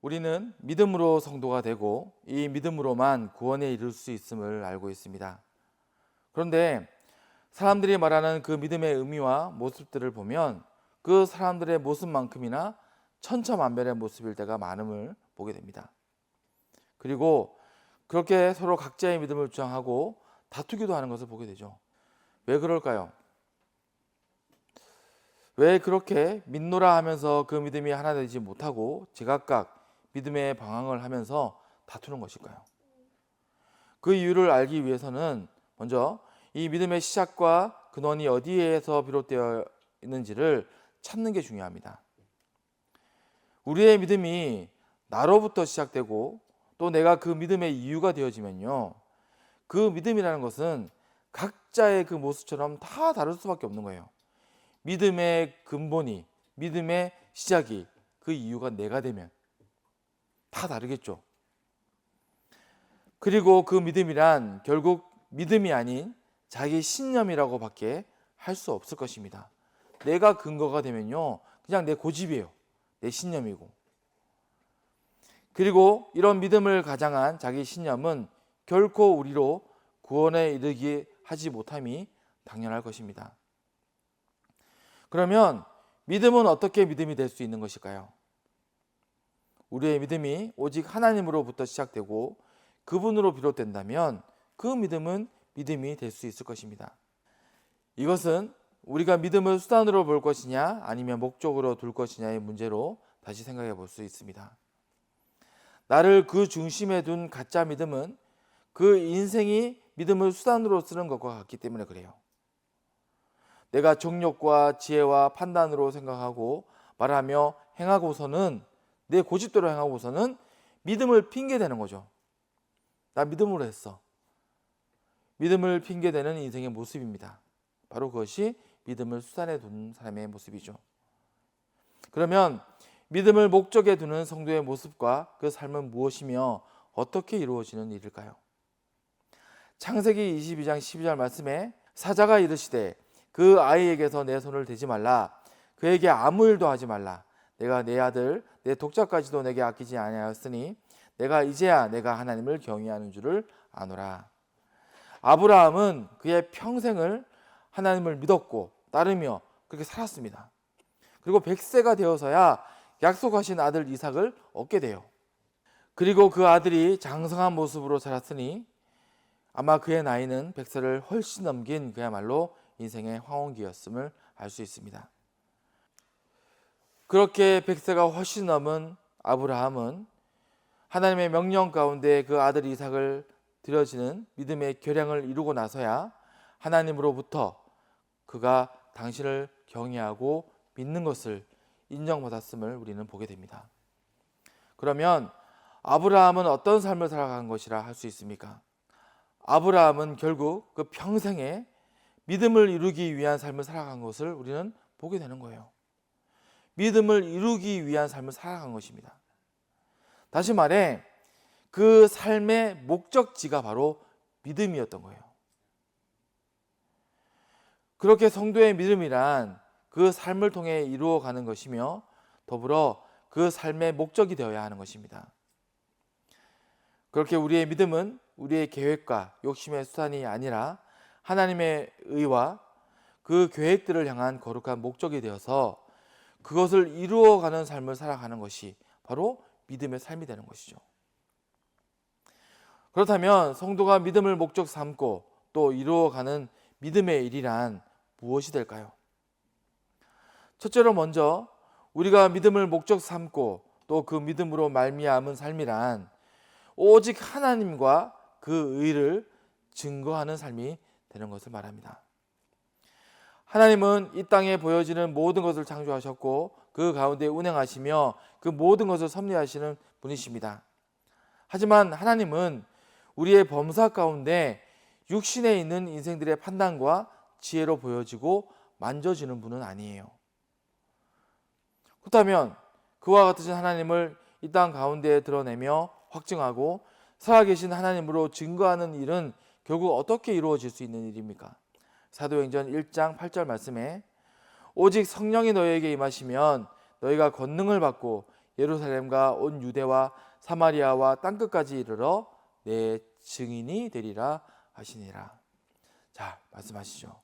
우리는 믿음으로 성도가 되고 이 믿음으로만 구원에 이를 수 있음을 알고 있습니다. 그런데 사람들이 말하는 그 믿음의 의미와 모습들을 보면 그 사람들의 모습만큼이나 천차만별의 모습일 때가 많음을 보게 됩니다. 그리고 그렇게 서로 각자의 믿음을 주장하고 다투기도 하는 것을 보게 되죠. 왜 그럴까요? 왜 그렇게 믿노라 하면서 그 믿음이 하나 되지 못하고 제각각 믿음의 방황을 하면서 다투는 것일까요? 그 이유를 알기 위해서는 먼저 이 믿음의 시작과 근원이 어디에서 비롯되어 있는지를 찾는 게 중요합니다. 우리의 믿음이 나로부터 시작되고 또 내가 그 믿음의 이유가 되어지면요, 그 믿음이라는 것은 각자의 그 모습처럼 다 다를 수밖에 없는 거예요. 믿음의 근본이, 믿음의 시작이 그 이유가 내가 되면 다 다르겠죠. 그리고 그 믿음이란 결국 믿음이 아닌 자기 신념이라고 밖에 할 수 없을 것입니다. 내가 근거가 되면요, 그냥 내 고집이에요. 내 신념이고. 그리고 이런 믿음을 가장한 자기 신념은 결코 우리로 구원에 이르게 하지 못함이 당연할 것입니다. 그러면 믿음은 어떻게 믿음이 될 수 있는 것일까요? 우리의 믿음이 오직 하나님으로부터 시작되고 그분으로 비롯된다면 그 믿음은 믿음이 될 수 있을 것입니다. 이것은 우리가 믿음을 수단으로 볼 것이냐 아니면 목적으로 둘 것이냐의 문제로 다시 생각해 볼 수 있습니다. 나를 그 중심에 둔 가짜 믿음은 그 인생이 믿음을 수단으로 쓰는 것과 같기 때문에 그래요. 내가 정욕과 지혜와 판단으로 생각하고 말하며 행하고서는 내 고집대로 행하고서는 믿음을 핑계대는 거죠. 나 믿음으로 했어. 믿음을 핑계대는 인생의 모습입니다. 바로 그것이 믿음을 수단에 둔 사람의 모습이죠. 그러면 믿음을 목적에 두는 성도의 모습과 그 삶은 무엇이며 어떻게 이루어지는 일일까요? 창세기 22장 12절 말씀에 사자가 이르시되 그 아이에게서 내 손을 대지 말라. 그에게 아무 일도 하지 말라. 내가 내 아들 내 독자까지도 내게 아끼지 아니하였으니 내가 이제야 내가 하나님을 경외하는 줄을 아노라. 아브라함은 그의 평생을 하나님을 믿었고 따르며 그렇게 살았습니다. 그리고 100세가 되어서야 약속하신 아들 이삭을 얻게 돼요. 그리고 그 아들이 장성한 모습으로 자랐으니 아마 그의 나이는 100세를 훨씬 넘긴 그야말로 인생의 황혼기였음을 알 수 있습니다. 그렇게 100세가 훨씬 넘은 아브라함은 하나님의 명령 가운데 그 아들 이삭을 드려지는 믿음의 결량을 이루고 나서야 하나님으로부터 그가 당신을 경외하고 믿는 것을 인정받았음을 우리는 보게 됩니다. 그러면 아브라함은 어떤 삶을 살아간 것이라 할 수 있습니까? 아브라함은 결국 그 평생에 믿음을 이루기 위한 삶을 살아간 것을 우리는 보게 되는 거예요. 믿음을 이루기 위한 삶을 살아간 것입니다. 다시 말해 그 삶의 목적지가 바로 믿음이었던 거예요. 그렇게 성도의 믿음이란 그 삶을 통해 이루어가는 것이며 더불어 그 삶의 목적이 되어야 하는 것입니다. 그렇게 우리의 믿음은 우리의 계획과 욕심의 수단이 아니라 하나님의 의와 그 계획들을 향한 거룩한 목적이 되어서 그것을 이루어가는 삶을 살아가는 것이 바로 믿음의 삶이 되는 것이죠. 그렇다면 성도가 믿음을 목적 삼고 또 이루어가는 믿음의 일이란 무엇이 될까요? 첫째로 먼저 우리가 믿음을 목적 삼고 또 그 믿음으로 말미암은 삶이란 오직 하나님과 그 의를 증거하는 삶이 되는 것을 말합니다. 하나님은 이 땅에 보여지는 모든 것을 창조하셨고 그 가운데 운행하시며 그 모든 것을 섭리하시는 분이십니다. 하지만 하나님은 우리의 범사 가운데 육신에 있는 인생들의 판단과 지혜로 보여지고 만져지는 분은 아니에요. 그렇다면 그와 같으신 하나님을 이 땅 가운데에 드러내며 확증하고 살아계신 하나님으로 증거하는 일은 결국 어떻게 이루어질 수 있는 일입니까? 사도행전 1장 8절 말씀에 오직 성령이 너희에게 임하시면 너희가 권능을 받고 예루살렘과 온 유대와 사마리아와 땅끝까지 이르러 내 증인이 되리라 하시니라. 자, 말씀하시죠.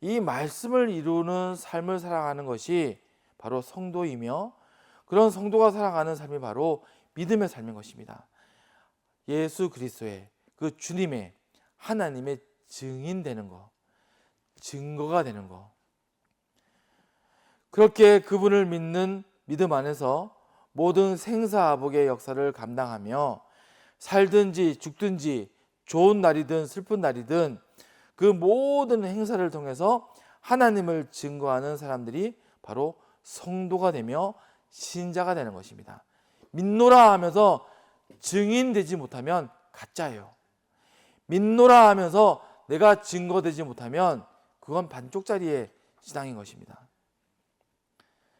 이 말씀을 이루는 삶을 살아가는 것이 바로 성도이며, 그런 성도가 살아가는 삶이 바로 믿음의 삶인 것입니다. 예수 그리스도의, 그 주님의, 하나님의 증인되는 것, 증거가 되는 것. 그렇게 그분을 믿는 믿음 안에서 모든 생사화복의 역사를 감당하며 살든지 죽든지 좋은 날이든 슬픈 날이든 그 모든 행사를 통해서 하나님을 증거하는 사람들이 바로 성도가 되며 신자가 되는 것입니다. 믿노라 하면서 증인되지 못하면 가짜예요. 믿노라 하면서 내가 증거되지 못하면 그건 반쪽짜리의 신앙인 것입니다.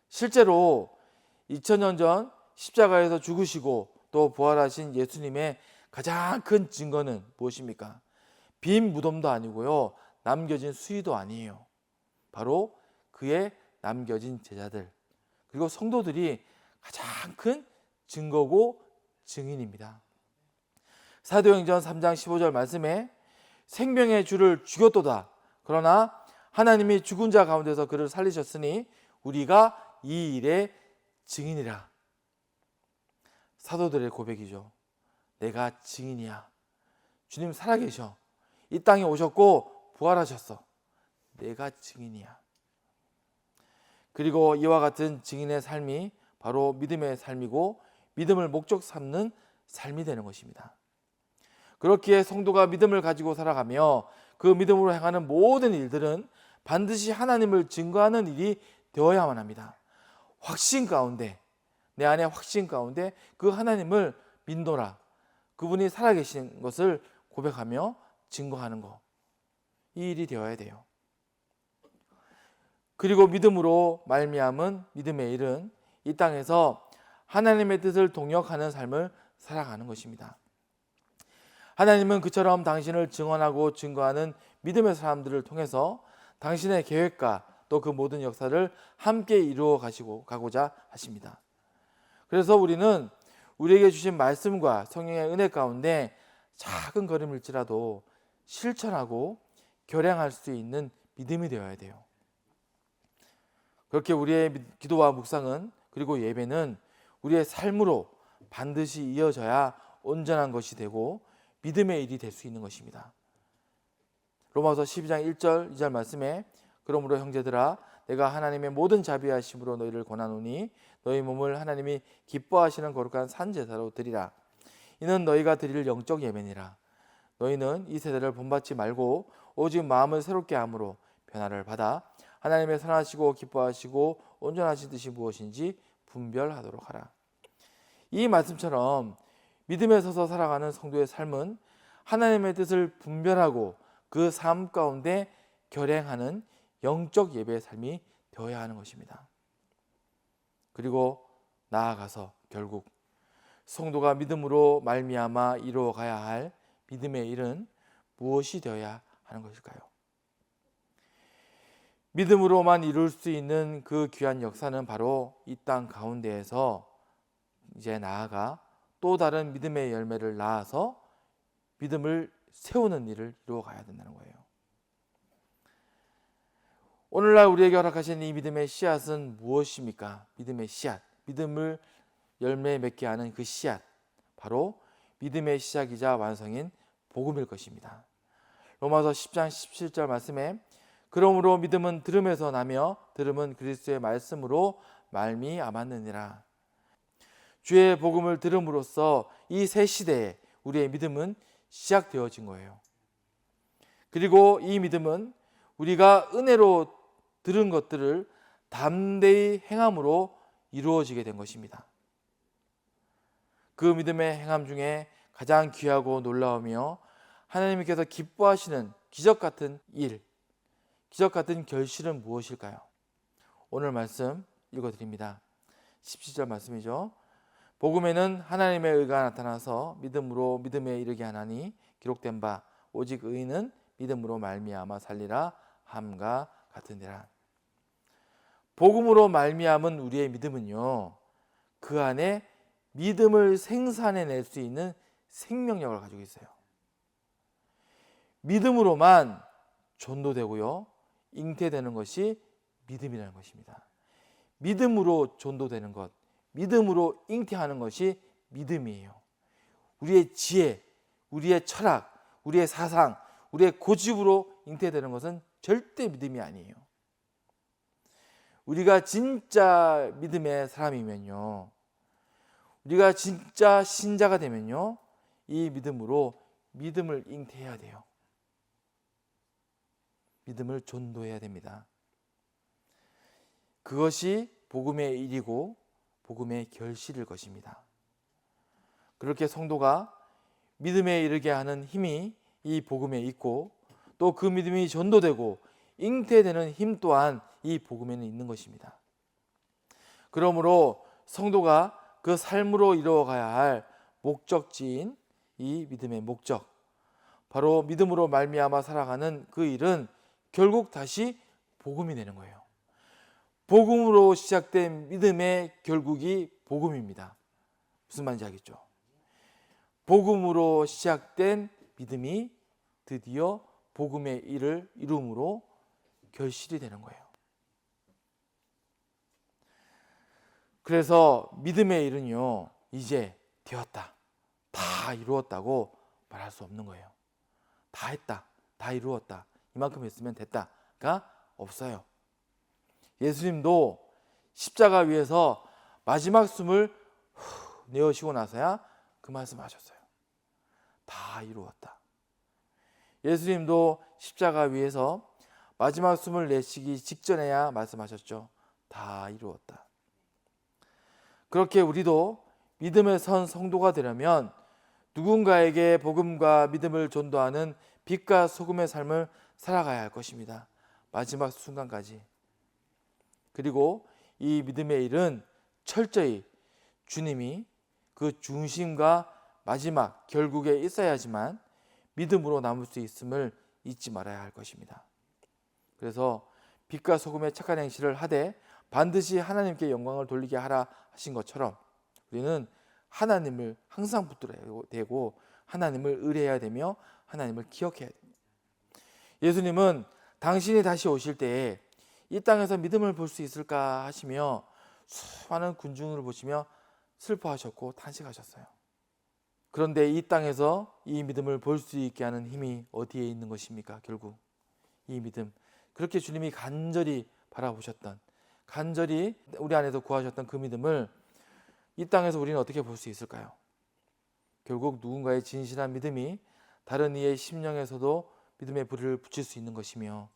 실제로 2000년 전 십자가에서 죽으시고 또 부활하신 예수님의 가장 큰 증거는 무엇입니까? 빈 무덤도 아니고요, 남겨진 수의도 아니에요. 바로 그의 남겨진 제자들, 그리고 성도들이 가장 큰 증거고 증인입니다. 사도행전 3장 15절 말씀에 생명의 주를 죽였도다. 그러나 하나님이 죽은 자 가운데서 그를 살리셨으니 우리가 이 일의 증인이라. 사도들의 고백이죠. 내가 증인이야. 주님 살아계셔. 이 땅에 오셨고 부활하셨어. 내가 증인이야. 그리고 이와 같은 증인의 삶이 바로 믿음의 삶이고 믿음을 목적 삼는 삶이 되는 것입니다. 그렇기에 성도가 믿음을 가지고 살아가며 그 믿음으로 행하는 모든 일들은 반드시 하나님을 증거하는 일이 되어야만 합니다. 확신 가운데, 내 안에 확신 가운데 그 하나님을 믿노라, 그분이 살아계신 것을 고백하며 증거하는 것, 이 일이 되어야 돼요. 그리고 믿음으로 말미암은 믿음의 일은 이 땅에서 하나님의 뜻을 동역하는 삶을 살아가는 것입니다. 하나님은 그처럼 당신을 증언하고 증거하는 믿음의 사람들을 통해서 당신의 계획과 또 그 모든 역사를 함께 이루어 가고자 하십니다. 그래서 우리는 우리에게 주신 말씀과 성령의 은혜 가운데 작은 걸음일지라도 실천하고 결행할 수 있는 믿음이 되어야 돼요. 그렇게 우리의 기도와 묵상은, 그리고 예배는 우리의 삶으로 반드시 이어져야 온전한 것이 되고 믿음의 일이 될 수 있는 것입니다. 로마서 12장 1절 2절 말씀에 그러므로 형제들아 내가 하나님의 모든 자비하심으로 너희를 권하노니 너희 몸을 하나님이 기뻐하시는 거룩한 산제사로 드리라. 이는 너희가 드릴 영적 예배니라. 너희는 이 세대를 본받지 말고 오직 마음을 새롭게 함으로 변화를 받아 하나님의 선하시고 기뻐하시고 온전하신 뜻이 무엇인지 분별하도록 하라. 이 말씀처럼 믿음에 서서 살아가는 성도의 삶은 하나님의 뜻을 분별하고 그 삶 가운데 결행하는 영적 예배의 삶이 되어야 하는 것입니다. 그리고 나아가서 결국 성도가 믿음으로 말미암아 이루어가야 할 믿음의 일은 무엇이 되어야 하는 것일까요? 믿음으로만 이룰 수 있는 그 귀한 역사는 바로 이 땅 가운데에서 이제 나아가 또 다른 믿음의 열매를 낳아서 믿음을 세우는 일을 이루어가야 된다는 거예요. 오늘날 우리에게 허락하신 이 믿음의 씨앗은 무엇입니까? 믿음의 씨앗, 믿음을 열매 맺게 하는 그 씨앗, 바로 믿음의 시작이자 완성인 복음일 것입니다. 로마서 10장 17절 말씀에 그러므로 믿음은 들음에서 나며 들음은 그리스도의 말씀으로 말미암았느니라. 주의 복음을 들음으로써 이 새 시대에 우리의 믿음은 시작되어진 거예요. 그리고 이 믿음은 우리가 은혜로 들은 것들을 담대히 행함으로 이루어지게 된 것입니다. 그 믿음의 행함 중에 가장 귀하고 놀라우며 하나님께서 기뻐하시는 기적 같은 일, 기적 같은 결실은 무엇일까요? 오늘 말씀 읽어드립니다. 17절 말씀이죠. 복음에는 하나님의 의가 나타나서 믿음으로 믿음에 이르게 하나니 기록된 바 오직 의인은 믿음으로 말미암아 살리라 함과 같으니라. 복음으로 말미암은 우리의 믿음은요, 그 안에 믿음을 생산해낼 수 있는 생명력을 가지고 있어요. 믿음으로만 전도되고요, 잉태되는 것이 믿음이라는 것입니다. 믿음으로 전도되는 것, 믿음으로 잉태하는 것이 믿음이에요. 우리의 지혜, 우리의 철학, 우리의 사상, 우리의 고집으로 잉태되는 것은 절대 믿음이 아니에요. 우리가 진짜 믿음의 사람이면요, 우리가 진짜 신자가 되면요, 이 믿음으로 믿음을 잉태해야 돼요. 믿음을 전도해야 됩니다. 그것이 복음의 일이고 복음의 결실일 것입니다. 그렇게 성도가 믿음에 이르게 하는 힘이 이 복음에 있고, 또 그 믿음이 전도되고 잉태되는 힘 또한 이 복음에는 있는 것입니다. 그러므로 성도가 그 삶으로 이루어가야 할 목적지인 이 믿음의 목적, 바로 믿음으로 말미암아 살아가는 그 일은 결국 다시 복음이 되는 거예요. 복음으로 시작된 믿음의 결국이 복음입니다. 무슨 말인지 알겠죠? 복음으로 시작된 믿음이 드디어 복음의 일을 이룸으로 결실이 되는 거예요. 그래서 믿음의 일은요, 이제 되었다, 다 이루었다고 말할 수 없는 거예요. 다 했다, 다 이루었다, 이만큼 했으면 됐다가 없어요. 예수님도 십자가 위에서 마지막 숨을 내쉬고 나서야 그 말씀하셨어요. 다 이루었다. 예수님도 십자가 위에서 마지막 숨을 내쉬기 직전에야 말씀하셨죠. 다 이루었다. 그렇게 우리도 믿음에 선 성도가 되려면 누군가에게 복음과 믿음을 전도하는 빛과 소금의 삶을 살아가야 할 것입니다. 마지막 순간까지. 그리고 이 믿음의 일은 철저히 주님이 그 중심과 마지막 결국에 있어야지만 믿음으로 남을 수 있음을 잊지 말아야 할 것입니다. 그래서 빛과 소금의 착한 행실을 하되 반드시 하나님께 영광을 돌리게 하라 하신 것처럼 우리는 하나님을 항상 붙들어야 되고 하나님을 의뢰해야 되며 하나님을 기억해야 됩니다. 예수님은 당신이 다시 오실 때에 이 땅에서 믿음을 볼 수 있을까 하시며 수많은 군중을 보시며 슬퍼하셨고 탄식하셨어요. 그런데 이 땅에서 이 믿음을 볼 수 있게 하는 힘이 어디에 있는 것입니까? 결국 이 믿음, 그렇게 주님이 간절히 바라보셨던, 간절히 우리 안에서 구하셨던 그 믿음을 이 땅에서 우리는 어떻게 볼 수 있을까요? 결국 누군가의 진실한 믿음이 다른 이의 심령에서도 믿음의 불을 붙일 수 있는 것이며,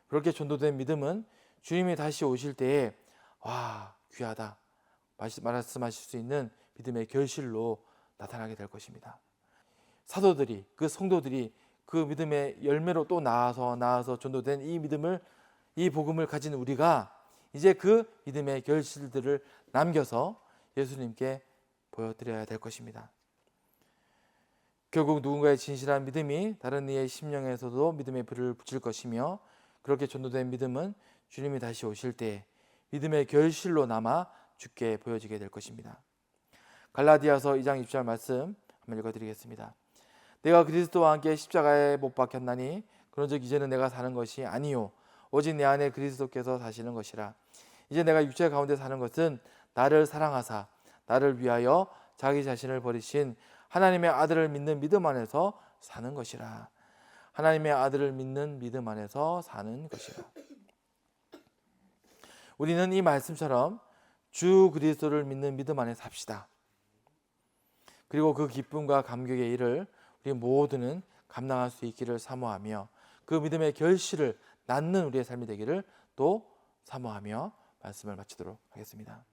그렇게 전도된 믿음은 주님이 다시 오실 때에 와, 귀하다 말씀하실 수 있는 믿음의 결실로 나타나게 될 것입니다. 사도들이, 그 성도들이 그 믿음의 열매로 또 나아서 전도된 이 믿음을, 이 복음을 가진 우리가 이제 그 믿음의 결실들을 남겨서 예수님께 보여드려야 될 것입니다. 결국 누군가의 진실한 믿음이 다른 이의 심령에서도 믿음의 불을 붙일 것이며, 그렇게 전도된 믿음은 주님이 다시 오실 때 믿음의 결실로 남아 주께 보여지게 될 것입니다. 갈라디아서 2장 20절 말씀 한번 읽어드리겠습니다. 내가 그리스도와 함께 십자가에 못 박혔나니 그런즉 이제는 내가 사는 것이 아니요 오직 내 안에 그리스도께서 사시는 것이라. 이제 내가 육체 가운데 사는 것은 나를 사랑하사 나를 위하여 자기 자신을 버리신 하나님의 아들을 믿는 믿음 안에서 사는 것이라. 하나님의 아들을 믿는 믿음 안에서 사는 것이라. 우리는 이 말씀처럼 주 그리스도를 믿는 믿음 안에 삽시다. 그리고 그 기쁨과 감격의 일을 우리 모두는 감당할 수 있기를 사모하며, 그 믿음의 결실을 낳는 우리의 삶이 되기를 또 사모하며 말씀을 마치도록 하겠습니다.